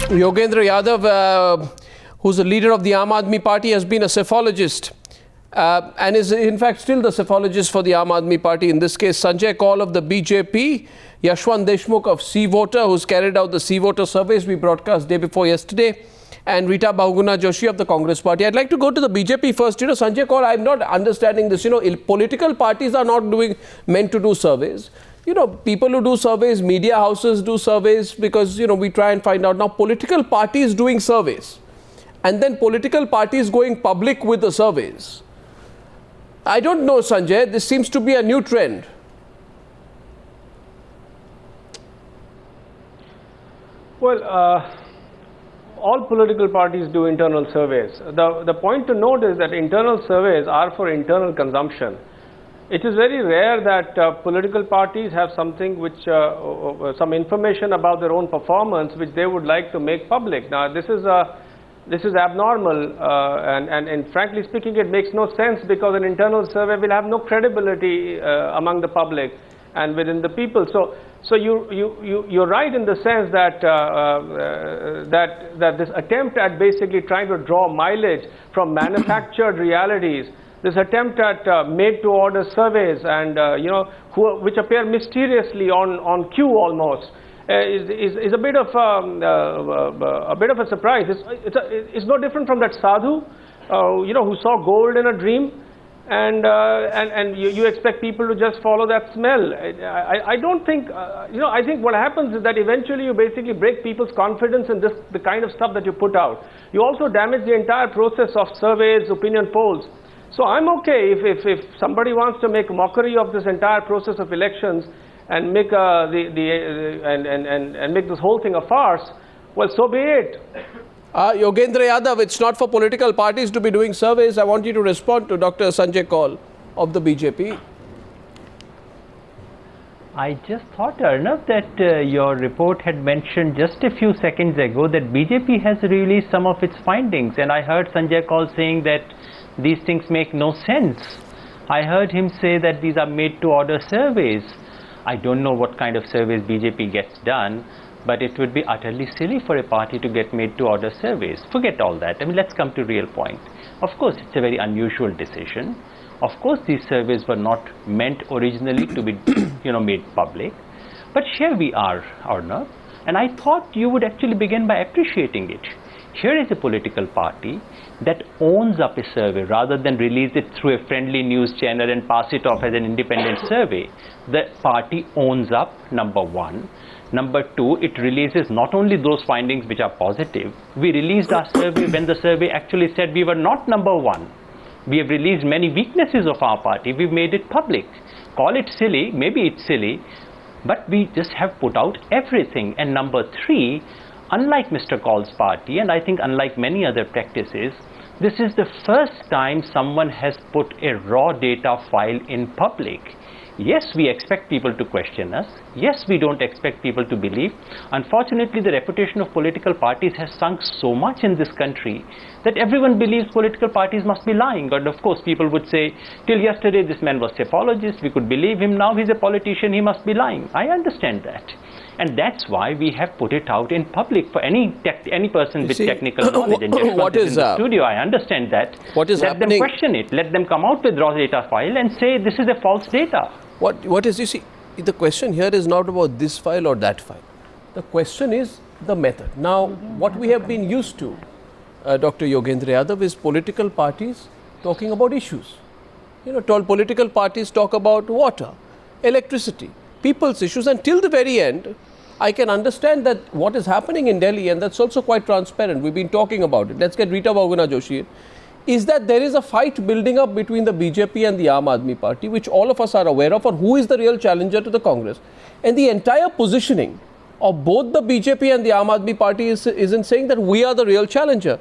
Yogendra Yadav, who's the leader of the Aam Aadmi Party, has been a cephalogist and is in fact still the cephalogist for the Aam Aadmi Party. In this case, Sanjay Kaul of the BJP, Yashwant Deshmukh of C Voter, who's carried out the C Voter surveys we broadcast day before yesterday, and Rita Bahuguna Joshi of the Congress Party. I'd like to go to the BJP first. Sanjay Kaul, I'm not understanding this. Political parties are not meant to do surveys. People who do surveys, media houses do surveys because, we try and find out. Now, political parties doing surveys and then political parties going public with the surveys. I don't know, Sanjay, this seems to be a new trend. Well, all political parties do internal surveys. The point to note is that internal surveys are for internal consumption. It is very rare that political parties have something which, some information about their own performance which they would like to make public. Now, this is abnormal, and frankly speaking, it makes no sense because an internal survey will have no credibility among the public and within the people. So you're right in the sense that that this attempt at basically trying to draw mileage from manufactured realities, this attempt at made-to-order surveys and which appear mysteriously on cue almost, is a bit of a surprise. It's no different from that sadhu, who saw gold in a dream, and you expect people to just follow that smell. I don't think I think what happens is that eventually you basically break people's confidence in the kind of stuff that you put out. You also damage the entire process of surveys, opinion polls. So I'm okay if somebody wants to make mockery of this entire process of elections and make make this whole thing a farce. Well, so be it. Yogendra Yadav, it's not for political parties to be doing surveys. I want you to respond to Dr. Sanjay Kaul of the BJP. I just thought, Arnav, that your report had mentioned just a few seconds ago that BJP has released some of its findings, and I heard Sanjay Kaul saying that these things make no sense. I heard him say that these are made-to-order surveys. I don't know what kind of surveys BJP gets done, but it would be utterly silly for a party to get made-to-order surveys. Forget all that. I mean, let's come to real point. Of course, it's a very unusual decision. Of course, these surveys were not meant originally to be, made public. But here we are, Arnav, and I thought you would actually begin by appreciating it. Here is a political party that owns up a survey rather than release it through a friendly news channel and pass it off as an independent survey. The party owns up, number one. Number two, it releases not only those findings which are positive. We released our survey when the survey actually said we were not number one. We have released many weaknesses of our party. We've made it public. Call it silly, maybe it's silly, but we just have put out everything. And number three, unlike Mr. Kaul's party, and I think unlike many other practices, this is the first time someone has put a raw data file in public. Yes, we expect people to question us. Yes, we don't expect people to believe. Unfortunately, the reputation of political parties has sunk so much in this country that everyone believes political parties must be lying. And of course, people would say, till yesterday this man was a cephalogist, we could believe him, now he's a politician, he must be lying. I understand that. And that's why we have put it out in public for any person with technical knowledge. And just what is in the studio, I understand that. What is happening? Let them question it. Let them come out with raw data file and say this is a false data. What is, the question here is not about this file or that file. The question is the method. Now, what we have been used to, Dr. Yogendra Yadav, is political parties talking about issues. Political parties talk about water, electricity, people's issues, and till the very end, I can understand that what is happening in Delhi, and that's also quite transparent. We've been talking about it. Let's get Rita Bahuguna Joshi in. Is that there is a fight building up between the BJP and the Aam Aadmi Party, which all of us are aware of, or who is the real challenger to the Congress. And the entire positioning of both the BJP and the Aam Aadmi Party is in saying that we are the real challenger.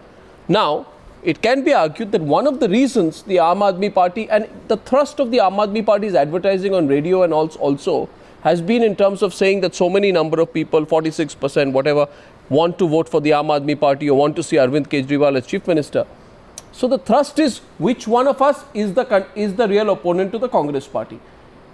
Now, it can be argued that one of the reasons the Aam Aadmi Party and the thrust of the Aam Aadmi Party's advertising on radio and also has been in terms of saying that so many number of people, 46%, whatever, want to vote for the Aam Aadmi Party or want to see Arvind Kejriwal as Chief Minister. So the thrust is which one of us is the real opponent to the Congress Party.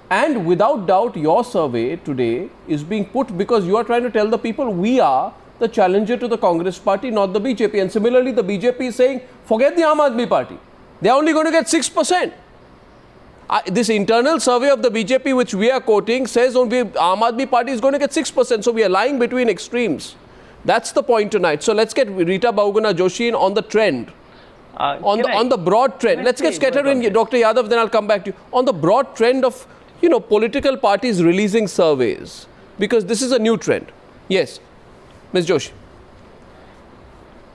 And without doubt, your survey today is being put because you are trying to tell the people we are the challenger to the Congress party, not the BJP. And similarly, the BJP is saying, forget the Aam Aadmi party. They are only going to get 6%. This internal survey of the BJP, which we are quoting, says only Aam Aadmi party is going to get 6%. So we are lying between extremes. That's the point tonight. So let's get Rita Bahuguna Joshi in on the trend. On the broad trend. Let's get her in, Dr. Yadav, then I'll come back to you. On the broad trend of, political parties releasing surveys. Because this is a new trend. Yes. Ms. Joshi.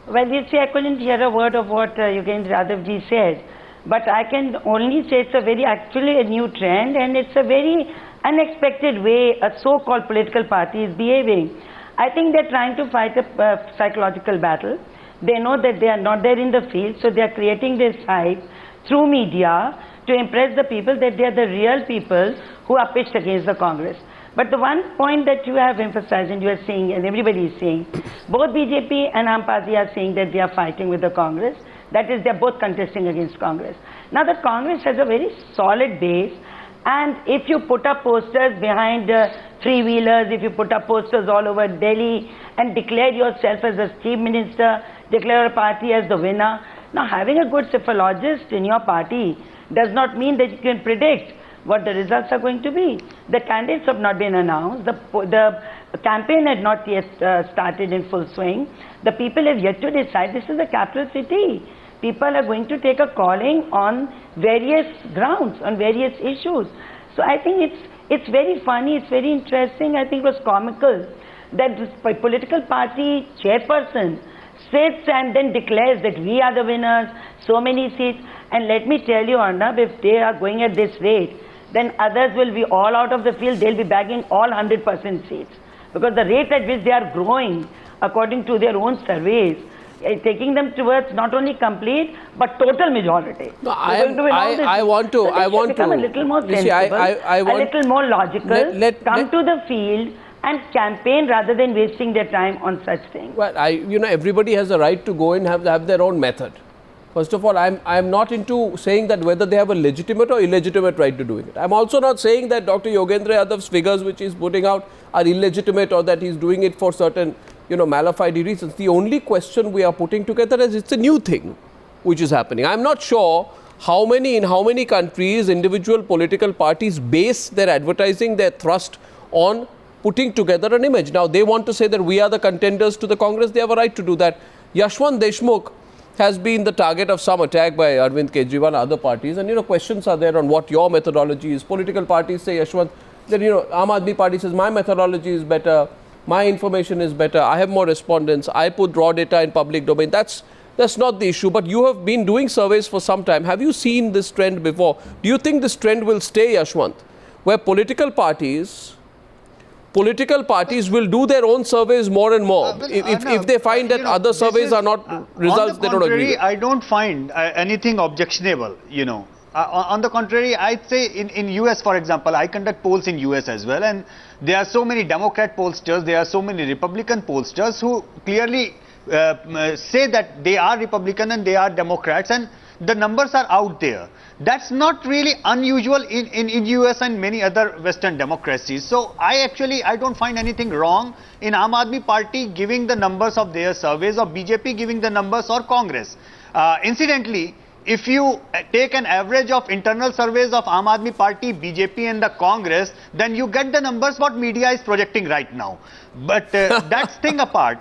Well, you see, I couldn't hear a word of what Yogendra Yadav ji said. But I can only say it's actually a new trend, and it's a very unexpected way a so-called political party is behaving. I think they're trying to fight a psychological battle. They know that they are not there in the field, so they are creating this hype through media to impress the people that they are the real people who are pitched against the Congress. But the one point that you have emphasized and you are saying, and everybody is saying, both BJP and Aam Party are saying that they are fighting with the Congress. That is, they are both contesting against Congress. Now, the Congress has a very solid base, and if you put up posters behind three-wheelers, if you put up posters all over Delhi and declare yourself as the chief minister, declare a party as the winner. Now, having a good psephologist in your party does not mean that you can predict what the results are going to be. The candidates have not been announced. The campaign had not yet started in full swing. The people have yet to decide. This is the capital city. People are going to take a calling on various grounds, on various issues. So I think it's very funny, it's very interesting. I think it was comical that this political party chairperson sits and then declares that we are the winners, so many seats. And let me tell you, Arnab, if they are going at this rate, then others will be all out of the field. They'll be bagging all 100% seats. Because the rate at which they are growing, according to their own surveys, taking them towards not only complete but total majority. No, I want to become a little more sensible, a little more logical, come to the field and campaign rather than wasting their time on such things. Well, everybody has a right to go and have their own method. First of all, I'm not into saying that whether they have a legitimate or illegitimate right to doing it. I'm also not saying that Dr. Yogendra Yadav's figures which he's putting out are illegitimate or that he's doing it for certain mala fide reasons. The only question we are putting together is it's a new thing which is happening. I'm not sure in how many countries individual political parties base their advertising, their thrust on putting together an image. Now, they want to say that we are the contenders to the Congress. They have a right to do that. Yashwant Deshmukh has been the target of some attack by Arvind Kejriwal and other parties. And, questions are there on what your methodology is. Political parties say, Yashwant, that, Aam Aadmi party says, my methodology is better. My information is better. I have more respondents. I put raw data in public domain. That's not the issue. But you have been doing surveys for some time. Have you seen this trend before? Do you think this trend will stay, Yashwant, where political parties will do their own surveys more and more? If they find that other surveys are not results, they don't agree with. I don't find anything objectionable, on the contrary, I'd say in US, for example, I conduct polls in US as well, and there are so many Democrat pollsters, there are so many Republican pollsters who clearly say that they are Republican and they are Democrats, and the numbers are out there. That's not really unusual in US and many other Western democracies. So I don't find anything wrong in Aam Aadmi Party giving the numbers of their surveys or BJP giving the numbers or Congress. Incidentally, if you take an average of internal surveys of Aam Aadmi Party, BJP and the Congress, then you get the numbers what media is projecting right now. But that's thing apart.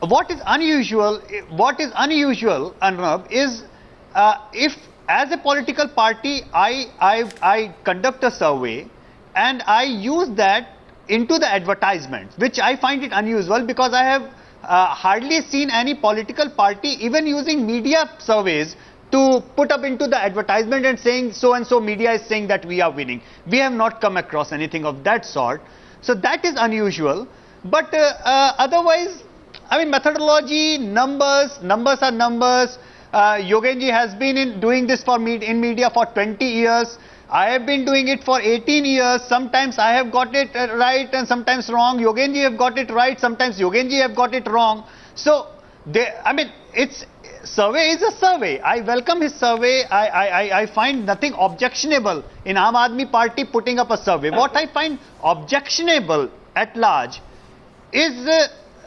What is unusual, Arnab, is if as a political party I conduct a survey and I use that into the advertisements, which I find it unusual because I have hardly seen any political party even using media surveys to put up into the advertisement and saying so and so media is saying that we are winning. We have not come across anything of that sort. So that is unusual. But otherwise, I mean, methodology, numbers are numbers. Yogenji has been doing this in media for 20 years. I have been doing it for 18 years. Sometimes I have got it right and sometimes wrong. Yogenji have got it right. Sometimes Yogenji have got it wrong. So, survey is a survey. I welcome his survey. I find nothing objectionable in Aam Aadmi Party putting up a survey. What I find objectionable at large is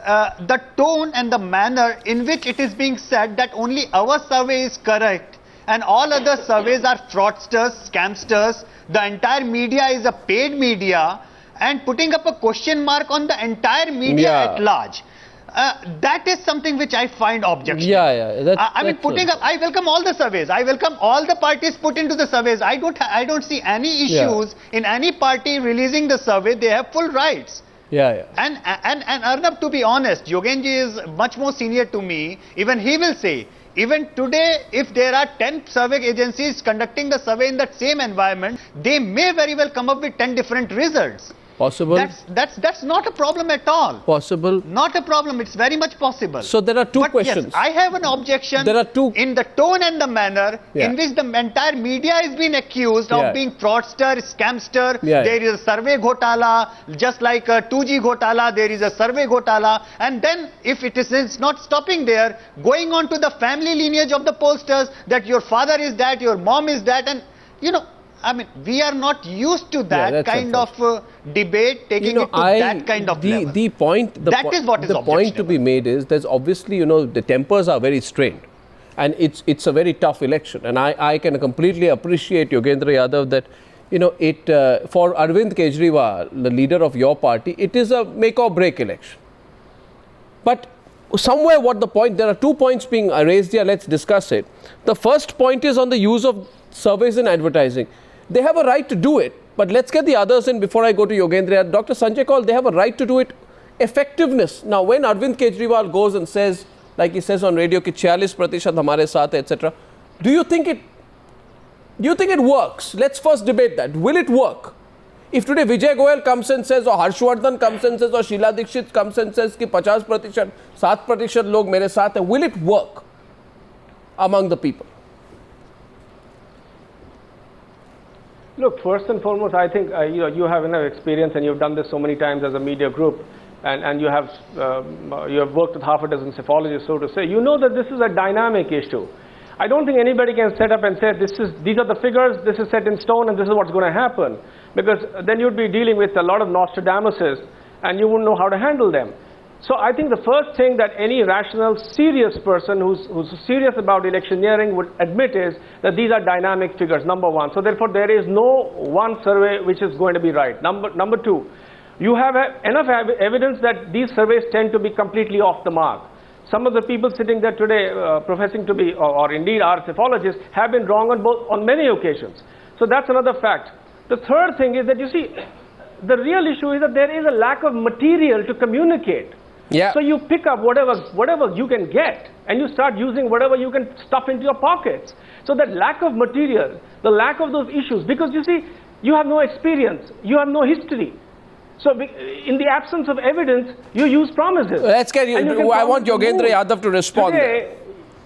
the tone and the manner in which it is being said that only our survey is correct and all other surveys are fraudsters, scamsters, the entire media is a paid media, and putting up a question mark on the entire media at large. That is something which I find objectionable. I mean, putting up, I welcome all the surveys. I welcome all the parties put into the surveys. I don't see any issues in any party releasing the survey. They have full rights. And Arnab, to be honest, Yogenji is much more senior to me. Even he will say, even today, if there are 10 survey agencies conducting the survey in that same environment, they may very well come up with 10 different results. Possible. That's not a problem at all. Possible. Not a problem. It's very much possible. So there are two questions. Yes, I have an objection. There are two in the tone and the manner in which the entire media is being accused of being fraudster, scamster. There is a survey ghotala, just like a 2G ghotala. There is a survey ghotala, and then if it is not stopping there, going on to the family lineage of the pollsters, that your father is that, your mom is that, and you know. I mean, we are not used to that kind of debate, taking it to that kind of level. The point to be made is, there's obviously, the tempers are very strained, and it's a very tough election. And I can completely appreciate, Yogendra Yadav, that for Arvind Kejriwal, the leader of your party, it is a make or break election. But somewhere there are 2 points being raised here. Let's discuss it. The first point is on the use of surveys in advertising. They have a right to do it, but let's get the others in before I go to Yogendra. Dr. Sanjay Kaul, they have a right to do it. Effectiveness. Now, when Arvind Kejriwal goes and says, like he says on radio, ki 46% hamare saath hai, etc., do you think it works? Let's first debate that. Will it work? If today Vijay Goyal comes and says, or Harshvardhan comes and says, or Sheila Dikshit comes and says ki 50%, 7% log mere saath hai, will it work among the people? Look, first and foremost, I think you have enough experience, and you've done this so many times as a media group, and you have worked with half a dozen psephologists, so to say. You know that this is a dynamic issue. I don't think anybody can set up and say these are the figures, this is set in stone, and this is what's going to happen, because then you'd be dealing with a lot of Nostradamuses, and you wouldn't know how to handle them. So I think the first thing that any rational, serious person who's serious about electioneering would admit is that these are dynamic figures, number one. So therefore, there is no one survey which is going to be right. Number two, you have enough evidence that these surveys tend to be completely off the mark. Some of the people sitting there today professing to be, or indeed are psephologists, have been wrong on many occasions. So that's another fact. The third thing is that, you see, the real issue is that there is a lack of material to communicate. So you pick up whatever you can get, and you start using whatever you can stuff into your pockets. So that lack of material, the lack of those issues, because you see, you have no experience, you have no history. So in the absence of evidence, you use promises. Let's get you. I want Yogendra Yadav to respond.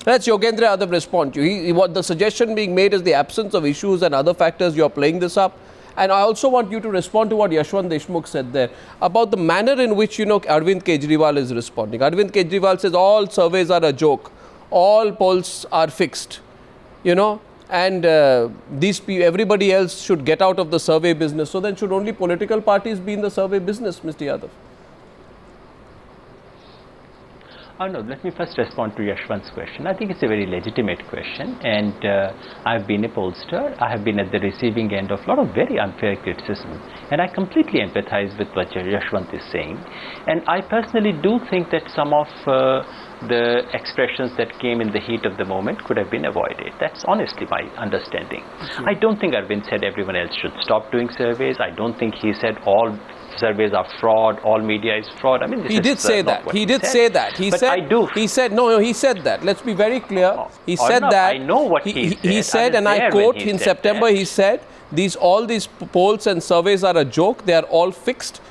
Let's Yogendra Yadav respond to you. What the suggestion being made is the absence of issues and other factors. You are playing this up. And I also want you to respond to what Yashwant Deshmukh said there about the manner in which, Arvind Kejriwal is responding. Arvind Kejriwal says all surveys are a joke. All polls are fixed, and everybody else should get out of the survey business. So then should only political parties be in the survey business, Mr. Yadav? No, let me first respond to Yashwant's question. I think it's a very legitimate question, and I've been a pollster. I have been at the receiving end of a lot of very unfair criticism, and I completely empathize with what Yashwant is saying. And I personally do think that some of the expressions that came in the heat of the moment could have been avoided. That's honestly my understanding. I don't think Arvind said everyone else should stop doing surveys. I don't think he said all surveys are fraud, all media is fraud. I mean, he did say that. He did say that. He said that. Let's be very clear. He said that. I know what he said. He said, and I quote, in September he said, all these polls and surveys are a joke. They are all fixed,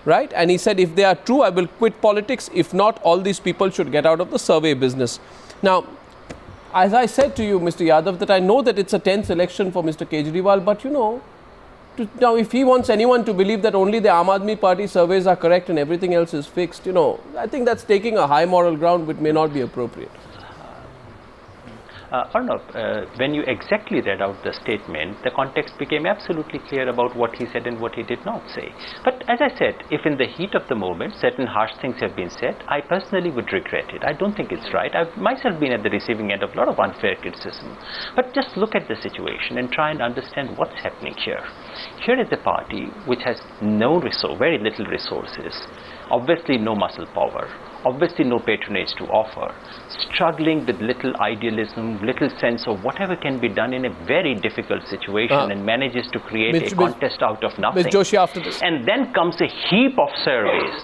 right? And he said, if they are true, I will quit politics. If not, all these people should get out of the survey business. Now, as I said to you, Mr. Yadav, that I know that it's a tense election for Mr. Kejriwal, but now, if he wants anyone to believe that only the Aam Aadmi Party surveys are correct and everything else is fixed, I think that's taking a high moral ground which may not be appropriate. Arnav, when you exactly read out the statement, the context became absolutely clear about what he said and what he did not say. But as I said, if in the heat of the moment certain harsh things have been said, I personally would regret it. I don't think it's right. I've myself been at the receiving end of a lot of unfair criticism. But just look at the situation and try and understand what's happening here. Here is a party which has very little resources, obviously no muscle power, obviously no patronage to offer, struggling with little idealism, little sense of whatever can be done in a very difficult situation, and manages to create a contest out of nothing. Ms. Joshi, after this. And then comes a heap of surveys.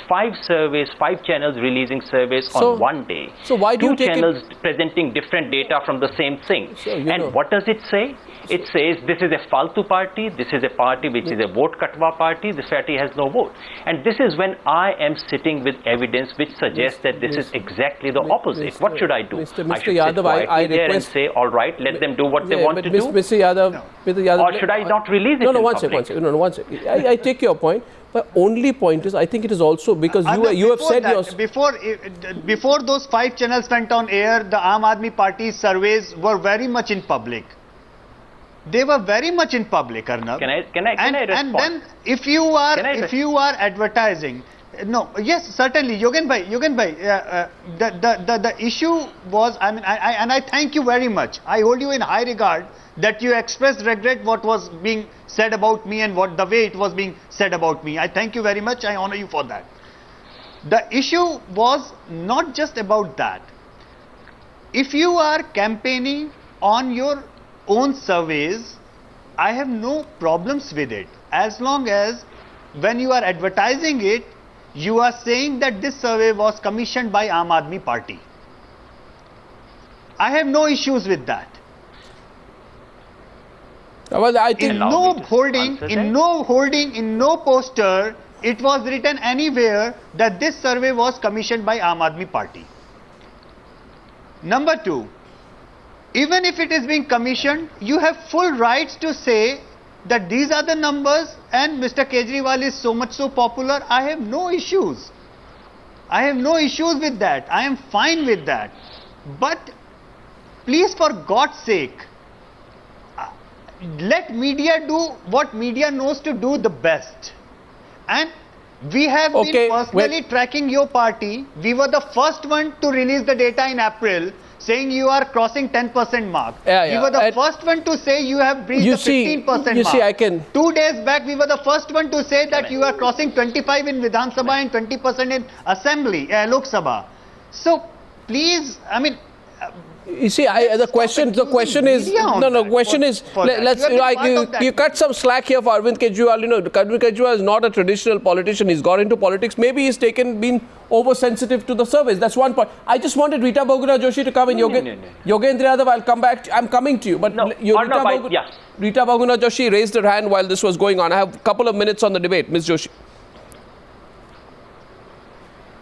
5 surveys, 5 channels releasing surveys on one day. So why do 2 you take channels presenting different data from the same thing. So, and what does it say? It says this is a faltu party, this is a party which is a vote katwa party, this party has no vote. And this is when I am sitting with evidence which suggests that this is exactly the opposite. What should I do? I should Yadav, sit quietly there and request, say, all right, let them do what they want to do. Mr. Yadav, Or should I not release it one second. I take your point. But only point is, I think it is also because you have said yours. Before those 5 channels went on air, the Aam Aadmi Party surveys were very much in public. They were very much in public, Arnav. Can I respond? And then if you are advertising, yes, certainly, Yogen bhai, the issue was, and I thank you very much. I hold you in high regard that you expressed regret what was being said about me and the way it was being said about me. I thank you very much. I honor you for that. The issue was not just about that. If you are campaigning on your own surveys, I have no problems with it, as long as when you are advertising it, you are saying that this survey was commissioned by Aam Aadmi Party. I have no issues with that. Well, I think in no holding, in no poster, it was written anywhere that this survey was commissioned by Aam Aadmi Party. Number 2, even if it is being commissioned, you have full rights to say that these are the numbers and Mr. Kejriwal is so much so popular. I have no issues. I have no issues with that. I am fine with that. But please, for God's sake, let media do what media knows to do the best. And we have been personally tracking your party. We were the first one to release the data in April, saying you are crossing 10% mark. We were the first one to say you have breached the 15% mark. 2 days back, we were the first one to say that you are crossing 25 in Vidhan Sabha and 20% in Assembly, Lok Sabha. So please, I mean, you see, the question is, you cut some slack here for Arvind Kejriwal. Arvind Kejriwal is not a traditional politician. He's got into politics. Maybe he's been oversensitive to the surveys. That's one point. I just wanted Rita Bahuguna Joshi to come in. Yogendra Yadav, I'll come back. I'm coming to you. But Rita Bahuguna Joshi raised her hand while this was going on. I have a couple of minutes on the debate. Ms. Joshi.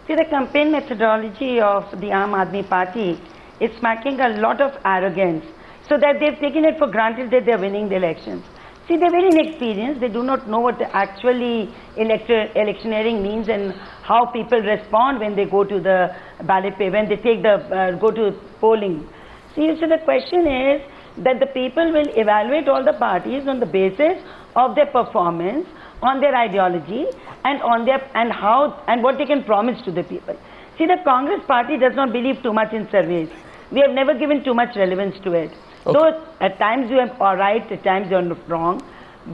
See, the campaign methodology of the Aam Aadmi Party is smacking a lot of arrogance, so that they've taken it for granted that they're winning the elections. See, they're very inexperienced. They do not know what actually electioneering means and how people respond when they go to the ballot paper, when they take go to polling. See, so the question is that the people will evaluate all the parties on the basis of their performance, on their ideology, and on their and what they can promise to the people. See, the Congress party does not believe too much in surveys. We have never given too much relevance to it. Though at times you are right, at times you are wrong.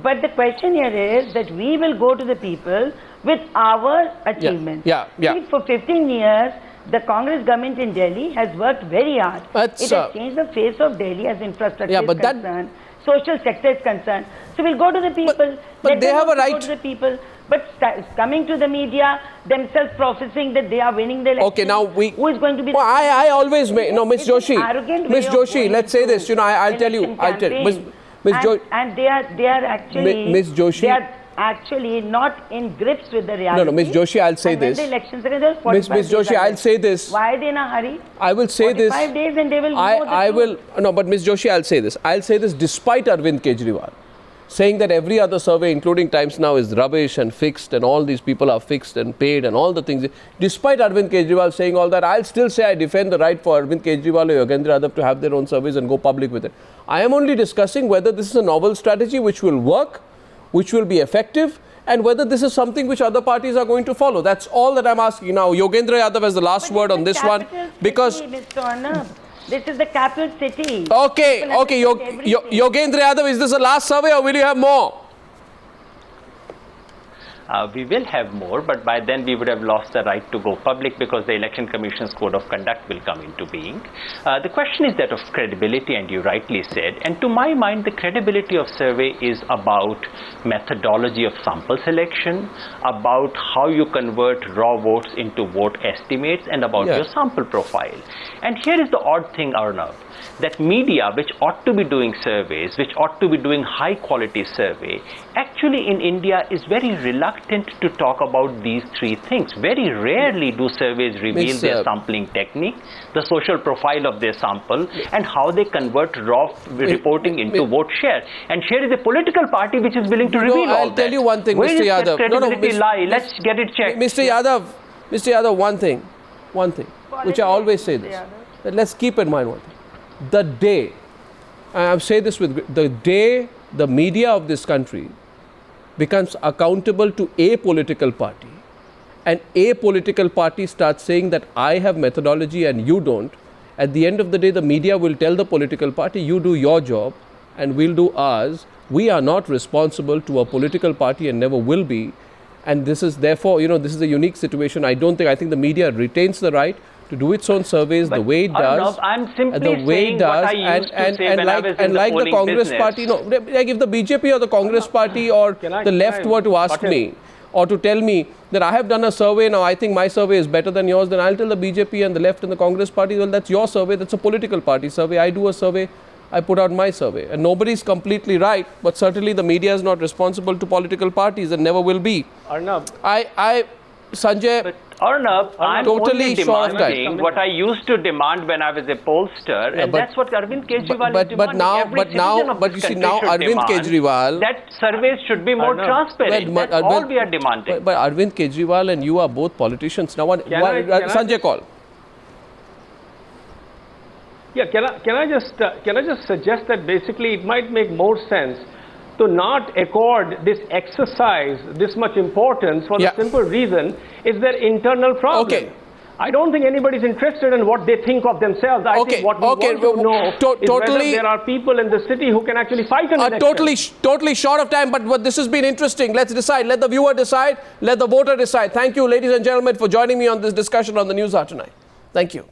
But the question here is that we will go to the people with our achievements. See, for 15 years, the Congress government in Delhi has worked very hard. It has changed the face of Delhi as infrastructure is concerned, social sector is concerned. So we'll go to the people. But they have a right. Go to the people. But coming to the media, themselves professing that they are winning the election. Okay, now who is going to be? Well, I always make Ms. Joshi. Ms. Joshi, let's say this. I'll tell you. Ms. Joshi. And they are actually. Ms. Joshi. They are actually not in grips with the reality. No, Ms. Joshi, I'll say this. When the elections are just Ms. Joshi, I'll say this. Why are they in a hurry? I will say this. 45 days and they will I will. No, but Ms. Joshi, I'll say this. I'll say this despite Arvind Kejriwal. saying that every other survey, including Times Now, is rubbish and fixed, and all these people are fixed and paid and all the things. Despite Arvind Kejriwal saying all that, I'll still say I defend the right for Arvind Kejriwal or Yogendra Yadav to have their own surveys and go public with it. I am only discussing whether this is a novel strategy which will work, which will be effective, and whether this is something which other parties are going to follow. That's all that I'm asking. Now, Yogendra Yadav has the last word on this one, because Mr. Arnab, this is the capital city. Okay, Yogendra Yadav, is this the last survey or will you have more? We will have more, but by then we would have lost the right to go public because the Election Commission's Code of Conduct will come into being. The question is that of credibility, and you rightly said. And to my mind, the credibility of survey is about methodology of sample selection, about how you convert raw votes into vote estimates, and about your sample profile. And here is the odd thing, Arnav, that media, which ought to be doing surveys, which ought to be doing high quality survey, actually in India is very reluctant to talk about these three things. Very rarely do surveys reveal their sampling technique, the social profile of their sample, and how they convert raw reporting into vote share. And here is a political party which is willing to reveal all that. I'll tell you one thing, Where Mr. Where Yadav. credibility lie? Let's get it checked. Mr. Yadav, one thing, which I always say this. That let's keep in mind one thing. The day, I say this with the day the media of this country becomes accountable to a political party, and a political party starts saying that I have methodology and you don't, at the end of the day the media will tell the political party, you do your job and we'll do ours. We are not responsible to a political party and never will be. And this is therefore, this is a unique situation. I think the media retains the right to do its own surveys the way it does. I'm simply saying what I used to say when I was in the polling Congress business. party, like if the BJP or the Congress party or the left were to ask me or to tell me that I have done a survey, now I think my survey is better than yours, then I'll tell the BJP and the left and the Congress party, well, that's your survey, that's a political party survey. I do a survey, I put out my survey. And nobody's completely right, but certainly the media is not responsible to political parties and never will be. Arnab. Sanjay, but Arnab, I'm totally only short of demanding what I used to demand when I was a pollster, and that's what Arvind Kejriwal is demanding. But you see now Arvind Kejriwal, that surveys should be more transparent. That's all we are demanding. But Arvind Kejriwal and you are both politicians. Now, Sanjay, call. Yeah, can I just suggest that basically it might make more sense to not accord this exercise this much importance for the simple reason is their internal problem. Okay. I don't think anybody's interested in what they think of themselves. I think what we want to know is whether there are people in the city who can actually fight an election. Totally short of time, but this has been interesting. Let's decide. Let the viewer decide. Let the voter decide. Thank you, ladies and gentlemen, for joining me on this discussion on the Newshour tonight. Thank you.